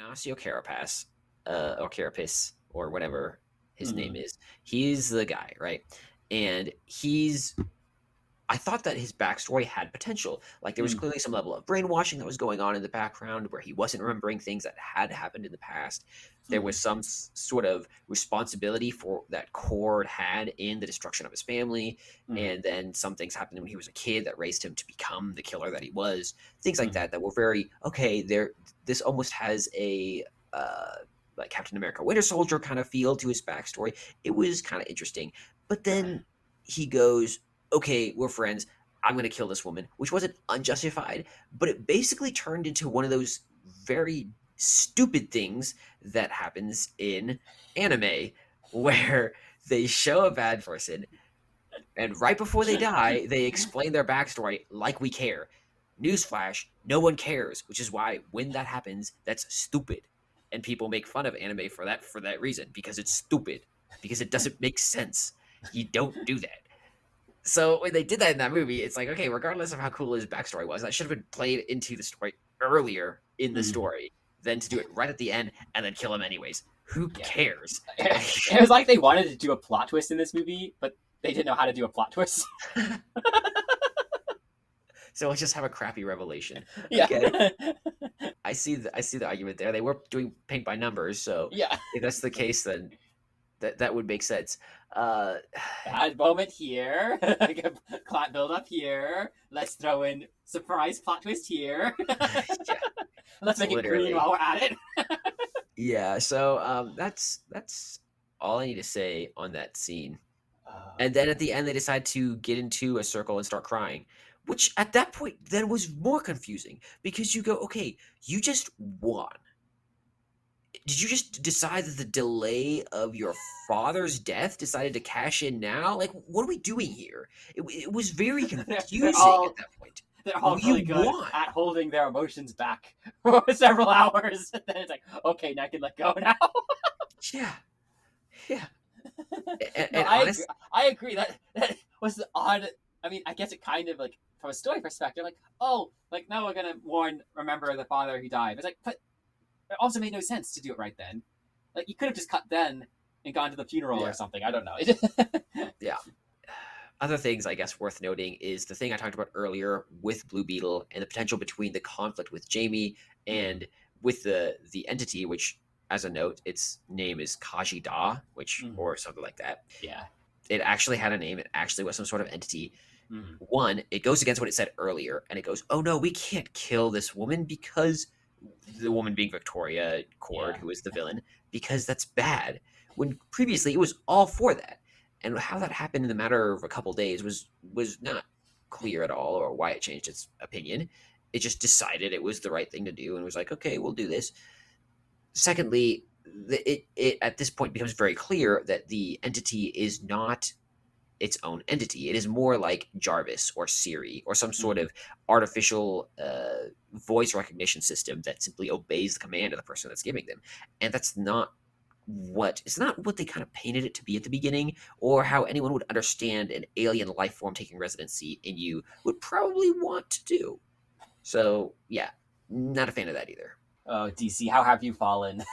Ignacio Carapax, or Carapace, or whatever his name Mhm. is. He's the guy, right? And I thought that his backstory had potential. Like there was Mm. clearly some level of brainwashing that was going on in the background where he wasn't remembering things that had happened in the past. There was Mhm. some sort of responsibility for that Cord had in the destruction of his family, Mhm. and then some things happened when he was a kid that raised him to become the killer that he was. Things like Mhm. that were very okay. There, this almost has a like Captain America Winter Soldier kind of feel to his backstory. It was kind of interesting, but then he goes, okay, we're friends. I'm going to kill this woman, which wasn't unjustified, but it basically turned into one of those very stupid things that happens in anime where they show a bad person and right before they die, they explain their backstory like we care. Newsflash, no one cares, which is why when that happens, that's stupid. And people make fun of anime for that reason, because it's stupid, because it doesn't make sense. You don't do that. So when they did that in that movie, it's like, okay, regardless of how cool his backstory was, that should have been played into the story earlier in the Mhm. story than to do it right at the end and then kill him anyways. Who Yeah. cares? It was like they wanted to do a plot twist in this movie, but they didn't know how to do a plot twist. So let's just have a crappy revelation. Yeah. Okay, I see the argument there. They were doing paint by numbers, so Yeah. if that's the case, then that would make sense. Uh, Bad moment here. Like a plot build up here. Let's throw in surprise plot twist here. yeah, Let's it's make it green literally while we're at it. yeah. So that's all I need to say on that scene. Oh, And then at the end, they decide to get into a circle and start crying, which at that point then was more confusing because you go, okay, you just won. Did you just decide that the delay of your father's death decided to cash in now? Like, what are we doing here? It was very they're confusing at all that point. they're all You really good won. at holding their emotions back for several hours. And then it's like, okay, now I can let go now. Yeah, yeah. No, And honest, I agree. That was odd. I mean, I guess it kind of like from a story perspective, like, oh, like now we're gonna remember the father who died. It's like, but it also made no sense to do it right then. Like you could have just cut then and gone to the funeral or yeah, something. I don't know. yeah. Other things I guess worth noting is the thing I talked about earlier with Blue Beetle and the potential between the conflict with Jamie Mhm. and with the entity, which as a note, its name is Kaji Da, which Mhm. or something like that. Yeah. It actually had a name. It actually was some sort of entity. Mhm. One, it goes against what it said earlier, and it goes, "Oh no, we can't kill this woman because the woman being Victoria Cord, Yeah. who is the villain, because that's bad." When previously it was all for that, and how that happened in the matter of a couple days was not clear at all, or why it changed its opinion. It just decided it was the right thing to do, and was like, "Okay, we'll do this." Secondly, it at this point becomes very clear that the entity is not its own entity. It is more like Jarvis or Siri or some sort Mhm. of artificial voice recognition system that simply obeys the command of the person that's giving them. And that's not it's not what they kind of painted it to be at the beginning, or how anyone would understand an alien life form taking residency in you would probably want to do. So yeah, not a fan of that either. Oh, DC, how have you fallen?